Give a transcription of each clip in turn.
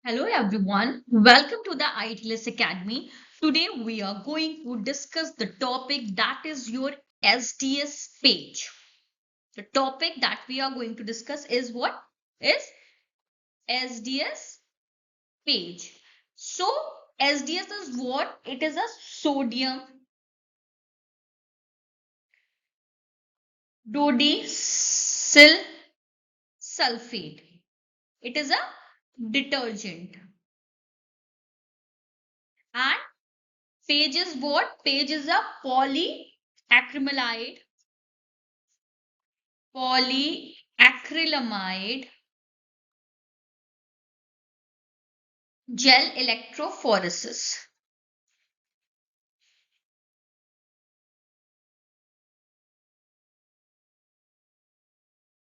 Hello everyone, welcome to the ITLS Academy. Today we are going to discuss the topic that is your SDS page. The topic that we are going to discuss is what? Is SDS page. So SDS is what? It is a sodium dodecyl sulfate. It is a detergent. And page is what? Page is a polyacrylamide gel electrophoresis.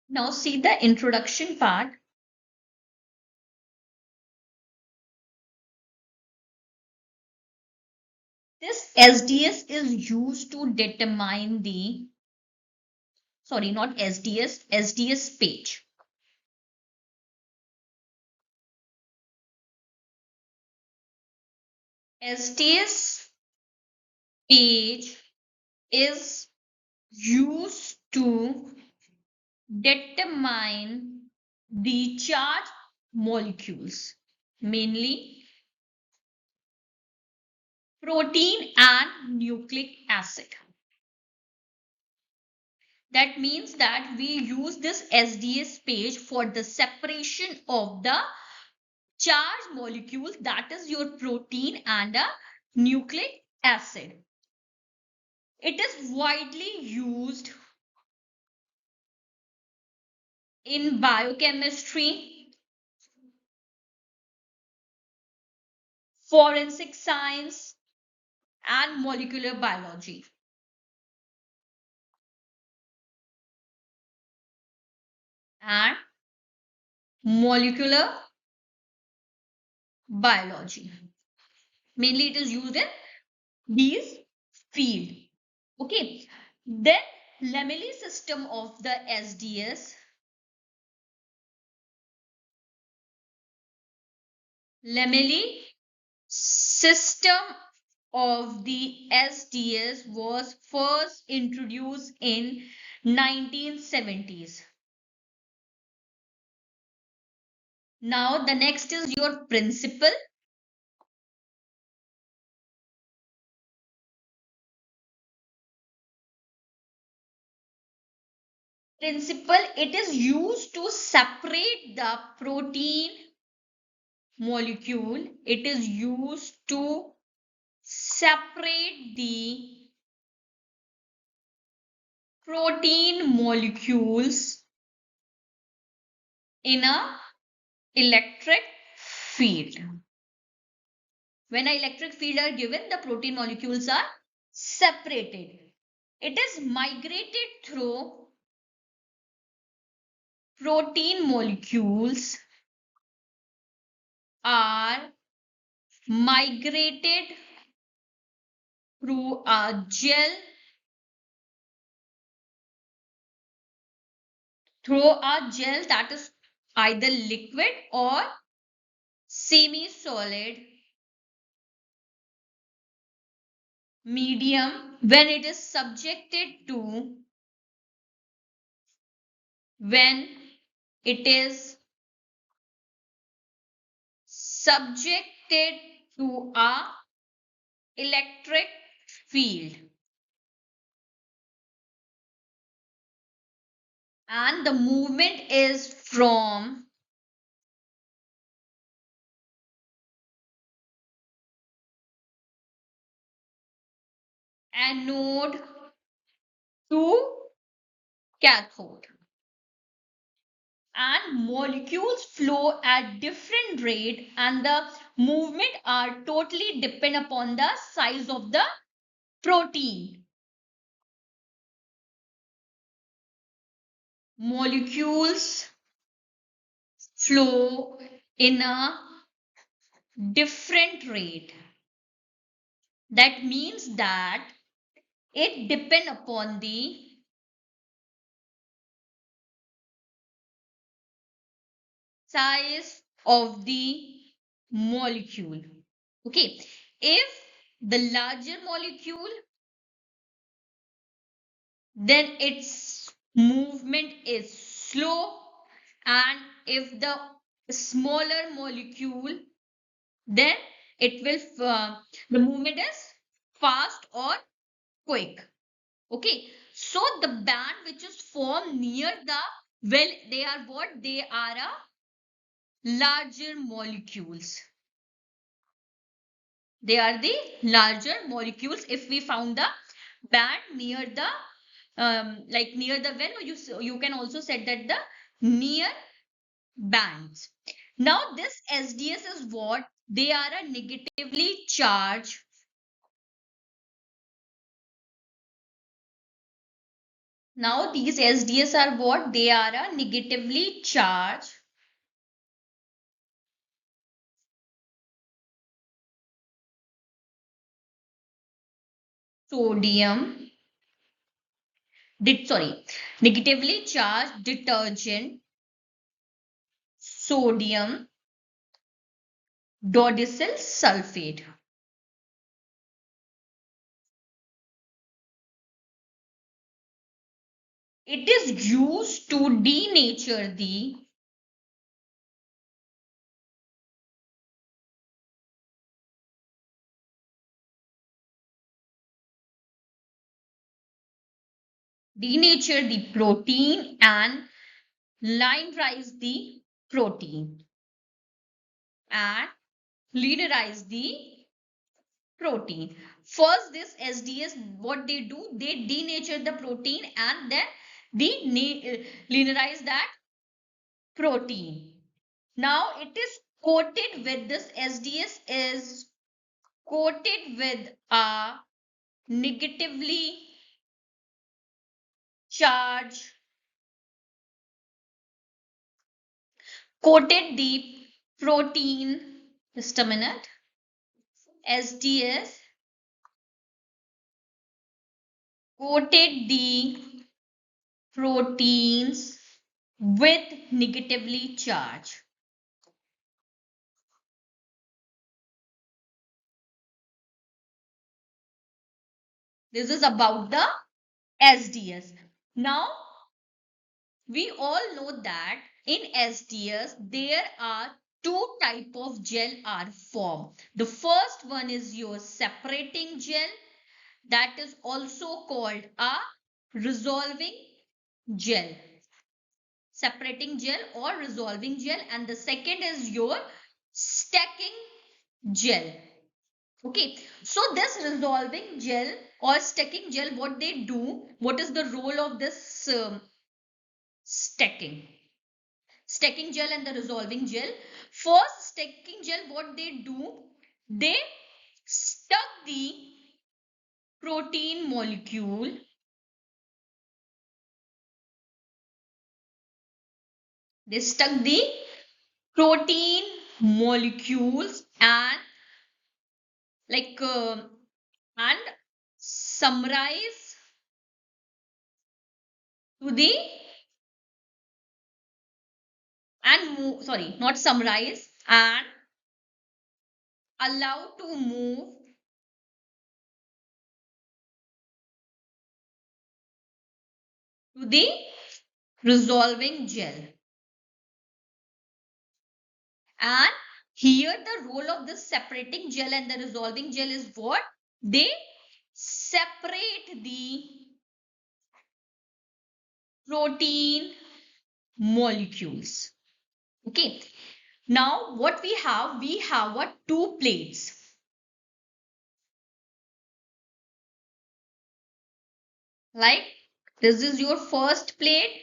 Now see the introduction part. This SDS is used to determine the, sorry, not SDS, SDS page. SDS page is used to determine the charged molecules, mainly protein and nucleic acid. That means that we use this SDS page for the separation of the charged molecules, that is your protein and a nucleic acid. It is widely used in biochemistry, forensic science, and molecular biology. And molecular biology. Mainly it is used in these field. Okay. Then lamelli system of the SDS. Lamelli system of the SDS was first introduced in 1970s. Now the next is your principle. Principle, it is used to separate the protein molecule. It is used to separate the protein molecules in a electric field. When an electric field are given, the protein molecules are separated. It is migrated through protein molecules are migrated through a gel that is either liquid or semi-solid medium when it is subjected to a electric field, and the movement is from anode to cathode, and molecules flow at different rate, and the movement are totally depend upon the size of the protein. Molecules flow in a different rate. That means that it depend upon the size of the molecule. Okay, if the larger molecule, then its movement is slow, and if the smaller molecule, then it will the movement is fast or quick. Okay, so the band which is formed near the, well, they are what? They are a larger molecules. They are the larger molecules. If we found the band near the like near the well, you can also say that the near bands. Now this SDS is what? They are a negatively charged. Now these SDS are what? They are a negatively charged sodium, negatively charged detergent, sodium dodecyl sulfate. It is used to denature the protein and linerize the protein and linearize the protein. First, this SDS, what they do, they denature the protein and then they linearize that protein. Now it is coated with this SDS is coated with a negatively charged, coated the protein. Just a minute. SDS coated the proteins with negatively charged. This is about the SDS. Now we all know that in SDS there are two type of gel are formed. The first one is your separating gel, that is also called a resolving gel. Separating gel or resolving gel, and the second is your stacking gel. Okay, so this resolving gel or stacking gel, what they do, what is the role of this stacking? Stacking gel and the resolving gel. First, stacking gel, what they do, they stuck the protein molecule. They stuck the protein molecules and like and summarize to the and move, sorry, not summarize, and allow to move to the resolving gel. And here the role of the separating gel and the resolving gel is what? They separate the protein molecules. Okay. Now what we have? We have what? Two plates. Like this is your first plate.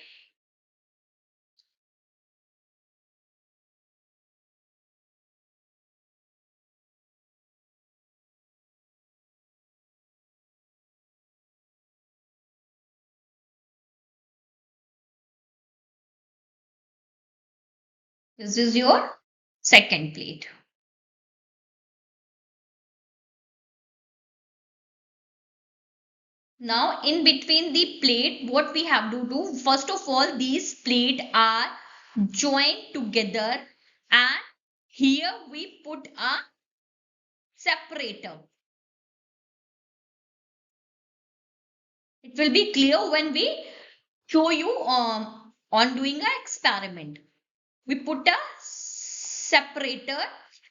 This is your second plate. Now in between the plate, what we have to do, first of all, these plates are joined together, and Here we put a separator. It will be clear when we show you on doing an experiment. We put a separator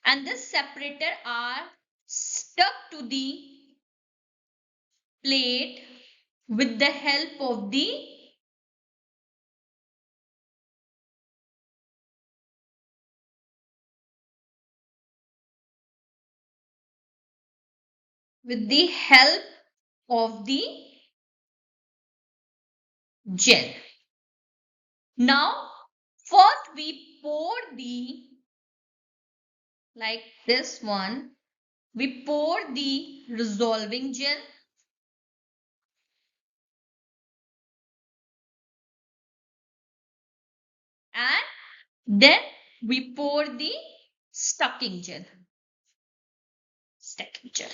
and this separator are stuck to the plate with the help of the help of the gel. Now first we pour the, like this one, we pour the resolving gel and then we pour the stacking gel. Stacking gel.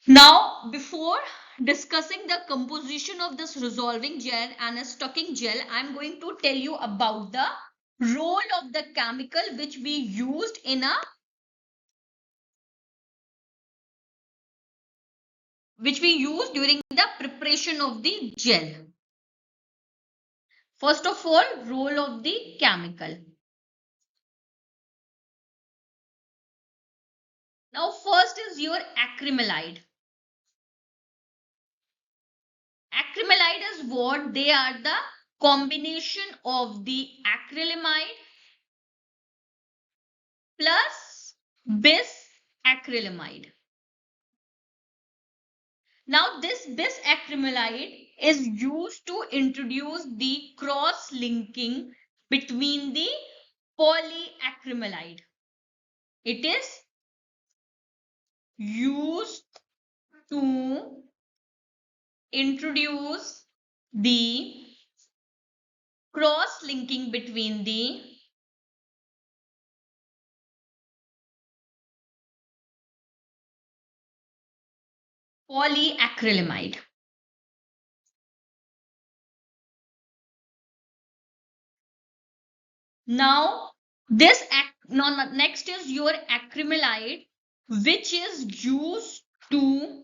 Now, before discussing the composition of this resolving gel and a stocking gel, I'm going to tell you about the role of the chemical which we used in a during the preparation of the gel. First of all, role of the chemical. Now, first is your acrylamide. Acrylamide is what? They are the combination of the acrylamide plus bisacrylamide. Now, this bisacrylamide is used to introduce the cross-linking between the polyacrylamide. It is used to introduce the cross-linking between the polyacrylamide. Now, next is your acrylamide, which is used to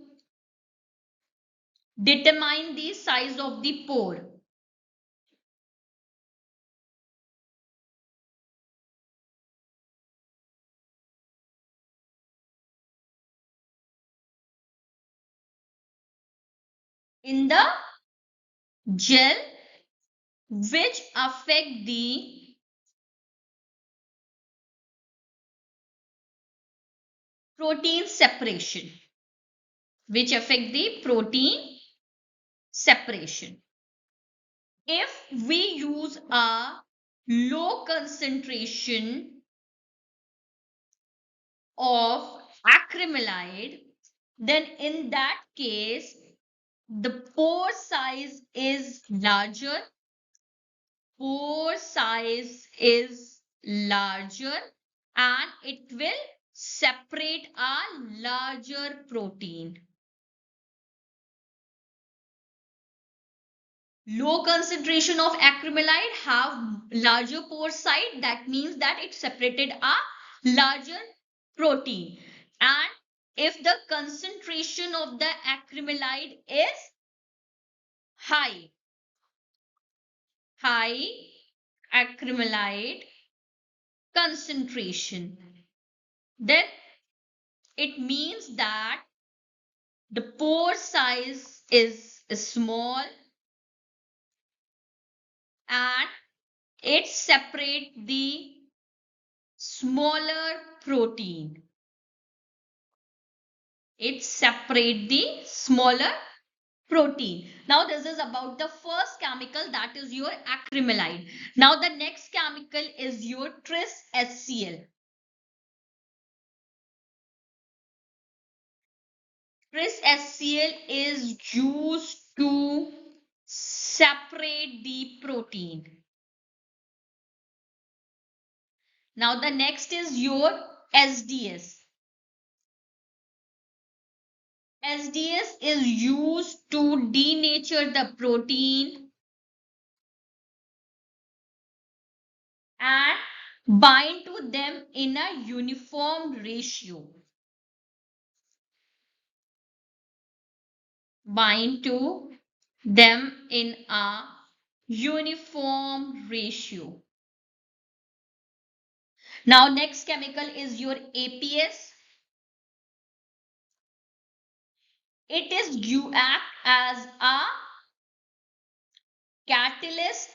determine the size of the pore. In the gel, which affect the protein separation. Which affect the protein separation. If we use a low concentration of acrylamide, then in that case, the pore size is larger. Pore size is larger and it will separate a larger protein. Low concentration of acrylamide have larger pore size. That means that it separated a larger protein. And if the concentration of the acrylamide is high acrylamide concentration, then it means that the pore size is small and it separates the smaller protein. It separates the smaller protein. Now this is about the first chemical, that is your acrylamide. Now the next chemical is your tris HCl. Tris HCl is used to separate the protein. Now the next is your SDS. SDS is used to denature the protein and bind to them in a uniform ratio. Bind to them in a uniform ratio. Now, next chemical is your APS. It is you act as a catalyst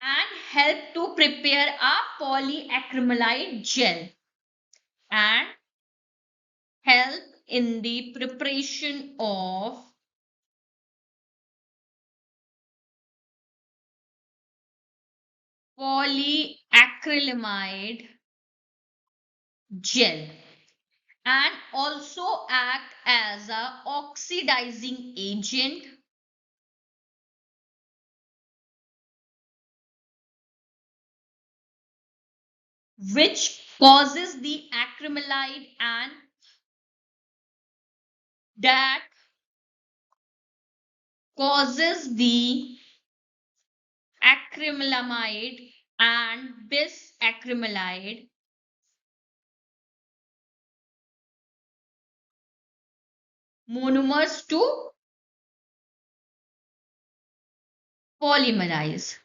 and help to prepare a polyacrylamide gel and help in the preparation of polyacrylamide gel and also act as a oxidizing agent which causes the acrylamide and that causes the acrylamide and bisacrylamide monomers to polymerize.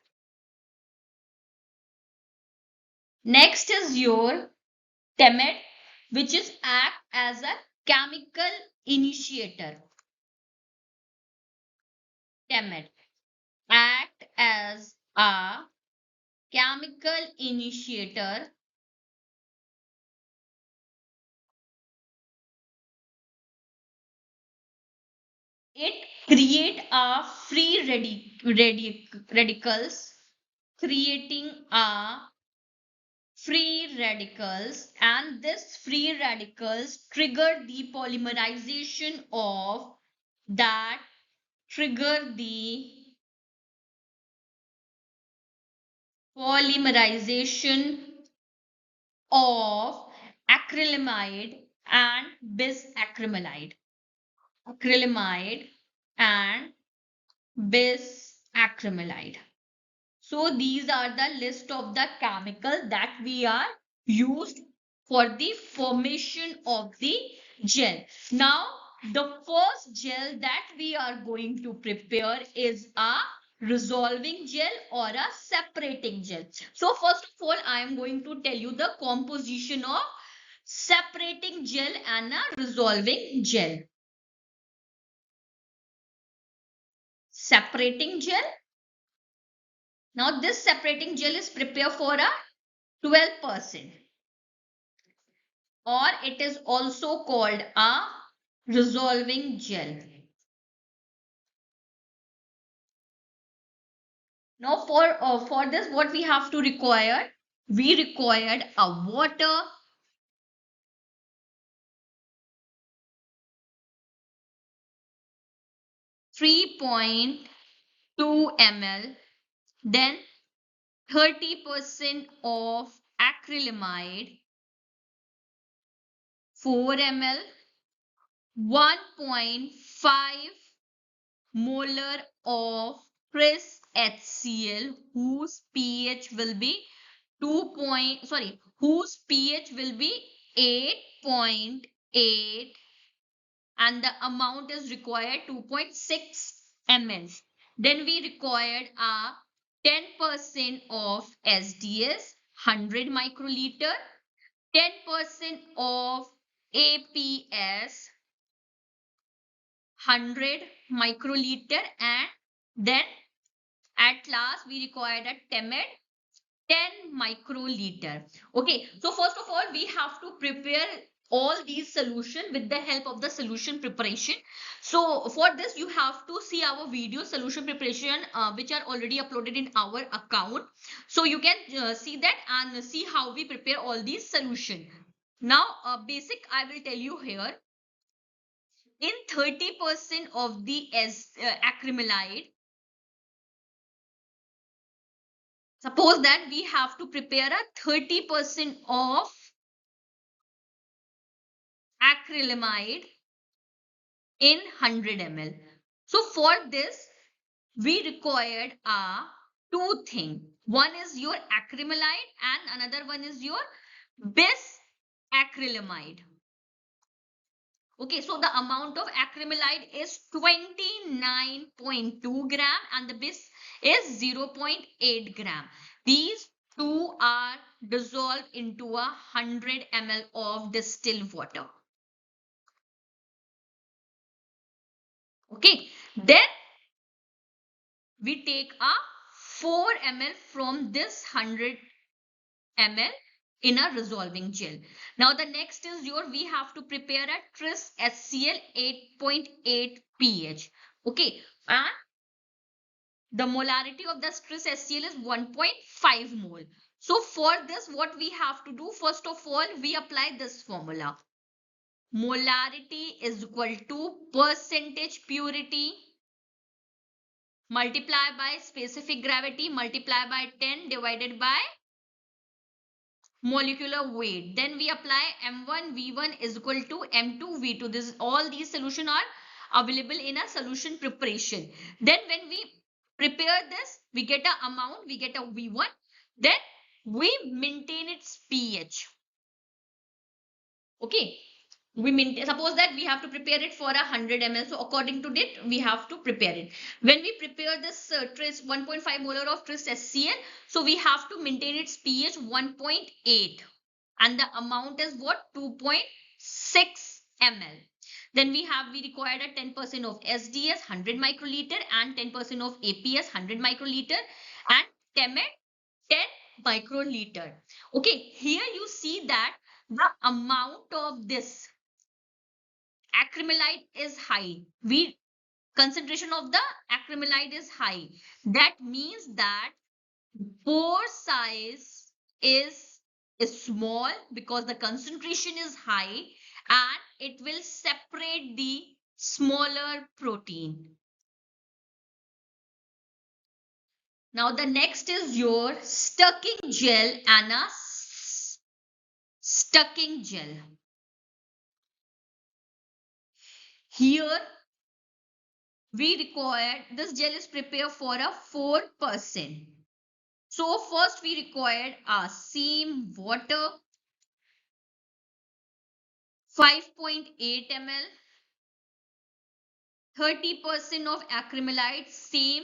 Next is your TEMET, which is act as a chemical initiator. TEMET act as a chemical initiator it create a free radicals creating a free radicals and this free radicals trigger the polymerization of that trigger the polymerization of acrylamide and bisacrylamide. Acrylamide and bisacrylamide. So these are the list of the chemicals that we are used for the formation of the gel. Now the first gel that we are going to prepare is a resolving gel or a separating gel. So first of all, I am going to tell you the composition of separating gel and a resolving gel. Separating gel. Now this separating gel is prepared for a 12% or it is also called a resolving gel. Now for this what we have to require? We required a water, 3.2 ml, then 30% of acrylamide, 4 ml, 1.5 molar of Chris HCl whose pH will be 2 point sorry whose pH will be 8.8 and the amount is required 2.6 ml. Then we required a 10% of SDS 100 microliter, 10% of APS 100 microliter and then at last we required a TEMET 10 microliter. Okay, so first of all we have to prepare all these solution with the help of the solution preparation. So for this you have to see our video solution preparation which are already uploaded in our account, so you can see that and see how we prepare all these solution. Now basic I will tell you here. In 30% of the acrylamide, suppose that we have to prepare a 30% of acrylamide in 100 ml. So for this, we required two things. One is your acrylamide and another one is your bisacrylamide. Okay, so the amount of acrylamide is 29.2 gram and the bis is 0.8 gram. These two are dissolved into 100 ml of distilled water. Okay, then we take 4 ml from this 100 ml in a resolving gel. Now the next is we have to prepare a tris HCl 8.8 pH. Okay, and the molarity of the tris HCl is 1.5 mole. So for this, what we have to do, first of all, we apply this formula. Molarity is equal to percentage purity multiply by specific gravity multiply by 10 divided by molecular weight. Then we apply M1 V1 is equal to M2 V2. This all these solution are available in a solution preparation. Then when we prepare this, we get a amount, we get a V1. Then we maintain its pH. Okay, we maintain, suppose that we have to prepare it for 100 ml, so according to that we have to prepare it. When we prepare this tris 1.5 molar of tris HCl, so we have to maintain its pH 1.8 and the amount is what, 2.6 ml. Then we required a 10% of SDS 100 microliter and 10% of APS 100 microliter and TEMET 10 microliter. Okay, here you see that the amount of this acrylamide is high. Concentration of the acrylamide is high. That means that pore size is small because the concentration is high and it will separate the smaller protein. Now the next is your stucking gel and a stucking gel. Here we require, this gel is prepared for a 4%. So first we required a same water 5.8 ml, 30% of acrylamide, same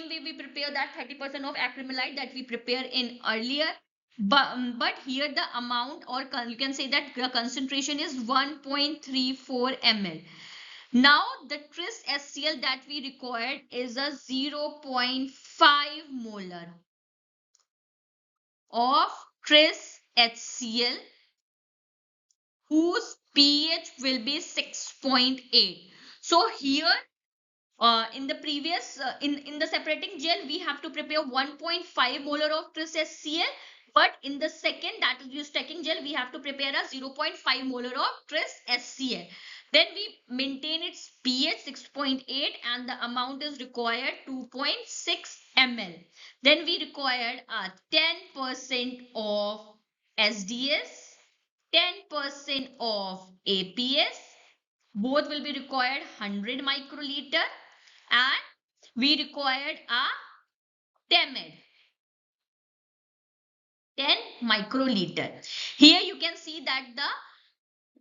way we prepare that 30% of acrylamide that we prepare in earlier, but here the amount, or you can say that the concentration is 1.34 ml. Now the tris HCl that we required is a 0.5 molar of tris HCl whose pH will be 6.8. So here in the previous in the separating gel we have to prepare 1.5 molar of tris HCl, but in the second, that is your stacking gel, we have to prepare a 0.5 molar of tris HCl. Then we maintain its pH 6.8 and the amount is required 2.6 ml. Then we required 10% of SDS, 10% of APS, both will be required 100 microliter, and we required a TEMED 10 microliter. Here you can see that the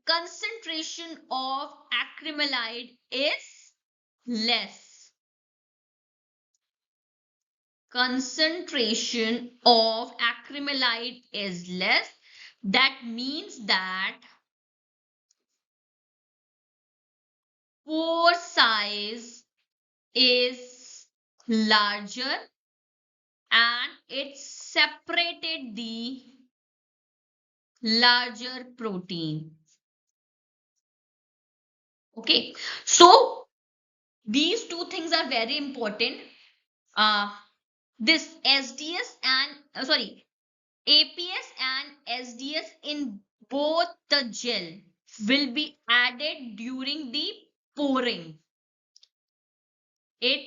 concentration of acrylamide is less. Concentration of acrylamide is less. That means that pore size is larger and it separated the larger protein. Okay, so these two things are very important. This SDS and APS and SDS in both the gel will be added during the pouring. It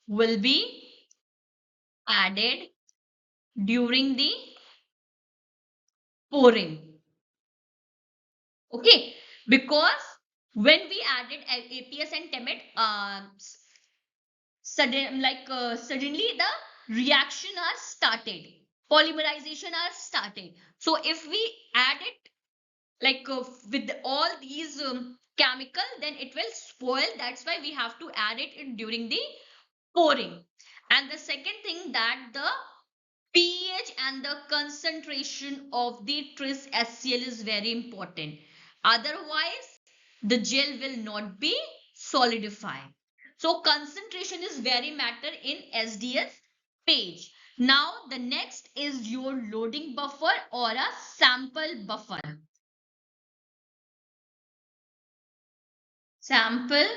will be added during the pouring. Okay, because When we added APS and TEMET, suddenly the reaction are started, polymerization are started. So if we add it with all these chemical, then it will spoil. That's why we have to add it during the pouring. And the second thing, that the pH and the concentration of the tris HCl is very important. Otherwise, the gel will not be solidified. So concentration is very matter in SDS page. Now the next is your loading buffer or a sample buffer. Sample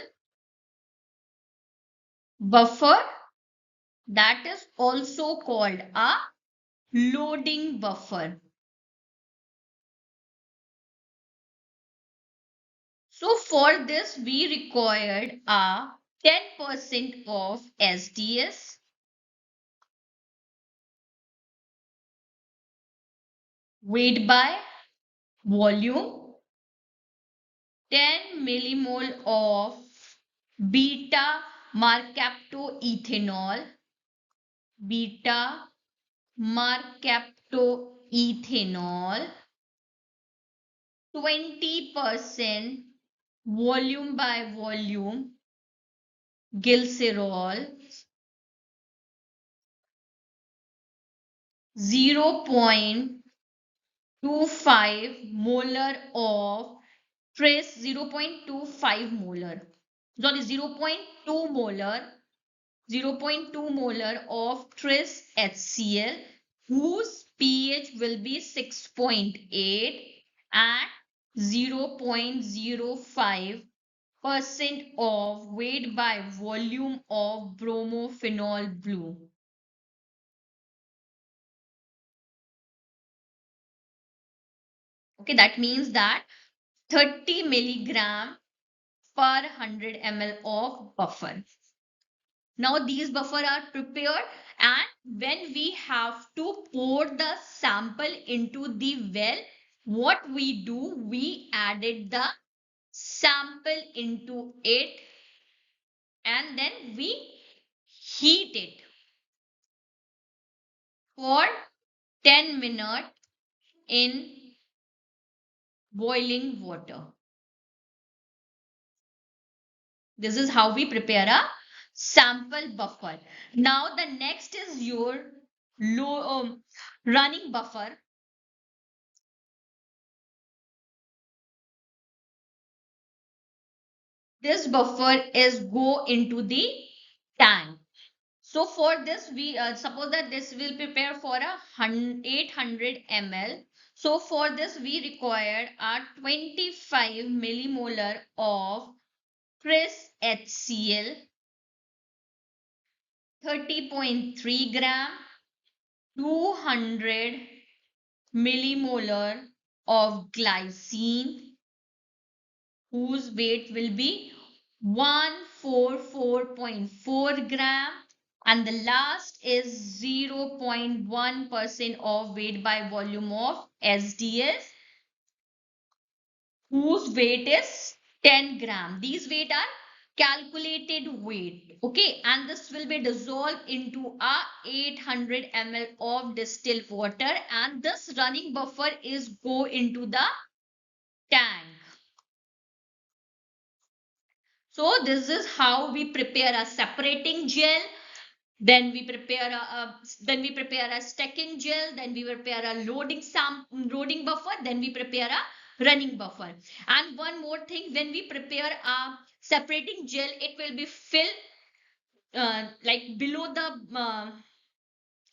buffer, that is also called a loading buffer. So for this we required a 10% of SDS, weight by volume, 10 millimole of beta mercaptoethanol, beta mercaptoethanol, 20% volume by volume glycerol, 0.25 molar of trace, 0.25 molar, sorry, 0.2 molar of trace HCl, whose pH will be 6.8 and 0.05% of weight by volume of bromophenol blue. Okay, that means that 30 milligram per 100 ml of buffer. Now these buffer are prepared, and when we have to pour the sample into the well, what we do, we added the sample into it and then we heat it for 10 minutes in boiling water. This is how we prepare a sample buffer. Now the next is your running buffer. This buffer is go into the tank. So for this, we suppose that this will prepare for a 800 ml. So for this, we require a 25 millimolar of Cris HCl, 30.3 gram, 200 millimolar of glycine, whose weight will be 144.4 gram, and the last is 0.1% of weight by volume of SDS, whose weight is 10 gram. These weight are calculated weight. Okay, and this will be dissolved into a 800 ml of distilled water, and this running buffer is go into the tank. So this is how we prepare a separating gel. Then we prepare a stacking gel. Then we prepare a loading buffer. Then we prepare a running buffer. And one more thing, when we prepare a separating gel, it will be filled like below the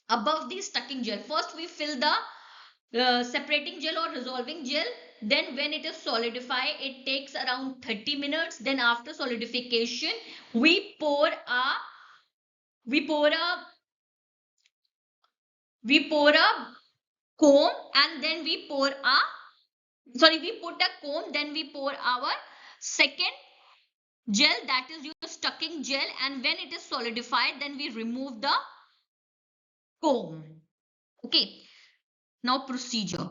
above the stacking gel. First we fill the separating gel or resolving gel. Then when it is solidified, it takes around 30 minutes. Then after solidification, we pour a we pour a we pour a comb, and then we put a comb, then we pour our second gel, that is your stacking gel, and when it is solidified, then we remove the comb. Okay, now procedure.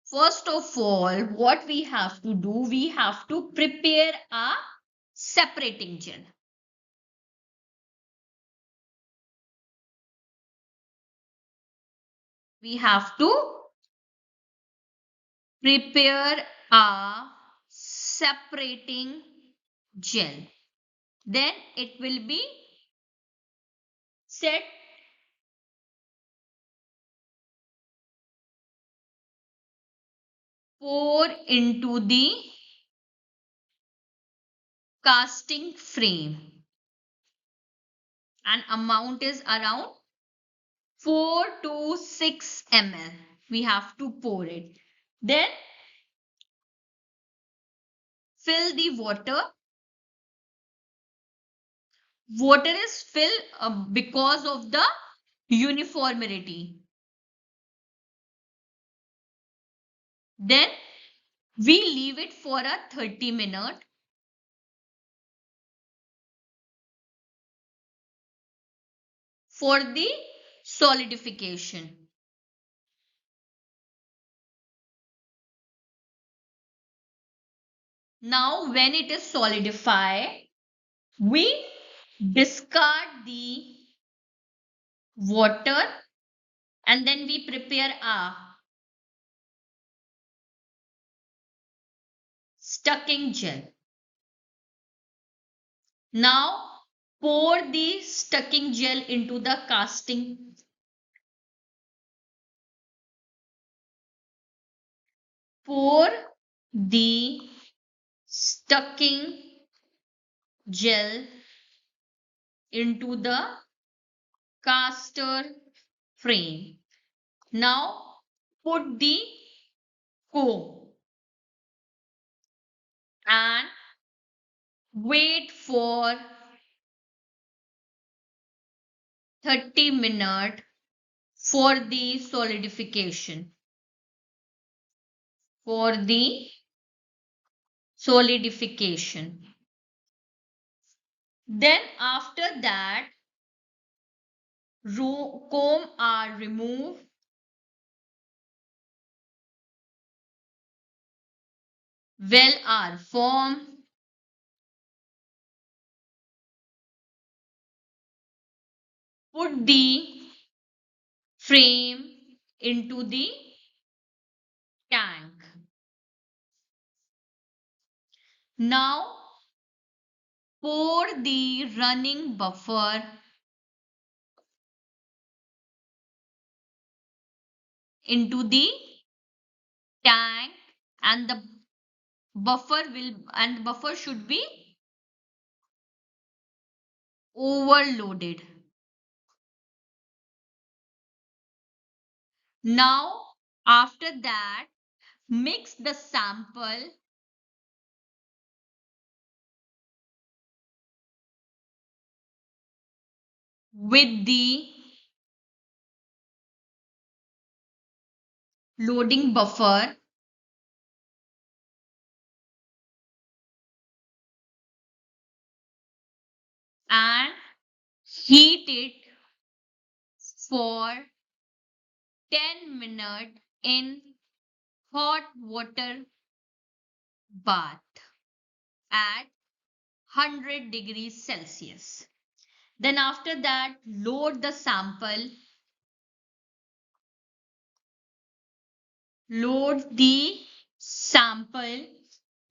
First of all, what we have to do, we have to prepare a separating gel. We have to prepare a separating gel. Then it will be set pour into the casting frame. And amount is around 4 to 6 ml. We have to pour it. Then fill the water. Water is filled because of the uniformity. Then we leave it for a 30 minute. For the solidification. Now when it is solidified, we discard the water and then we prepare a stucking gel. Now pour the stucking gel into the casting. Pour the stucking gel into the caster frame. Now put the comb and wait for 30 minutes for the solidification. For the solidification. Then after that, comb are removed. Well are formed. Put the frame into the tank. Now pour the running buffer into the tank and the buffer should be overloaded. Now after that, mix the sample with the loading buffer and heat it for 10 minutes in hot water bath at 100 degrees Celsius. Then after that, load the sample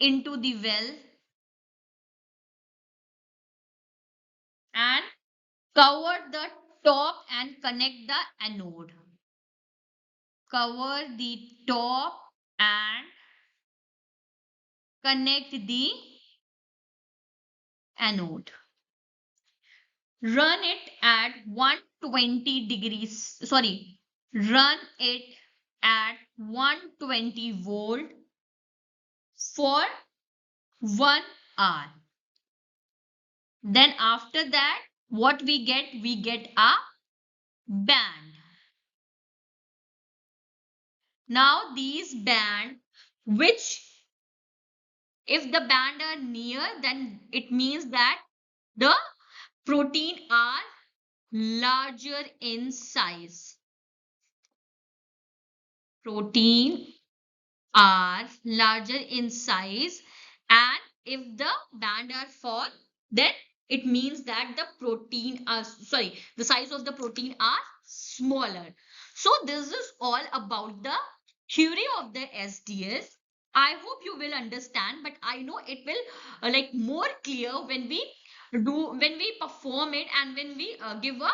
into the well and cover the top and connect the anode. Cover the top and connect the anode. Run it at 120 degrees, sorry, run it at 120 volt for 1 hour. Then after that, what we get? We get a band. Now these band, which if the band are near, then it means that the protein are larger in size. Protein are larger in size, and if the band are fall, then it means that the protein sorry, the size of the protein are smaller. So this is all about the theory of the SDS. I hope you will understand, but I know it will like more clear when we when we perform it, and when we give a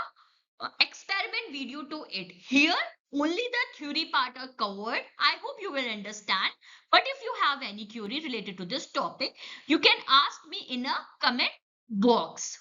experiment video to it. Here, only the theory part are covered. I hope you will understand. But if you have any query related to this topic, you can ask me in a comment box.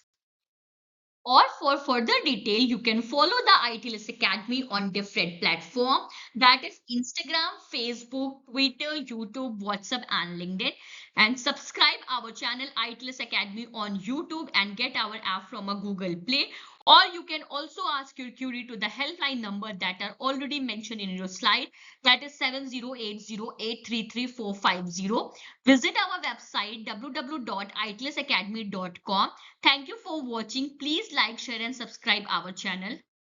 Or for further detail, you can follow the ITLS Academy on different platforms, that is Instagram, Facebook, Twitter, YouTube, WhatsApp, and LinkedIn. And subscribe our channel ITLS Academy on YouTube and get our app from a Google Play. Or you can also ask your query to the helpline number that are already mentioned in your slide, that is 7080833450. Visit our website www.itlsacademy.com. Thank you for watching. Please like, share, and subscribe our channel.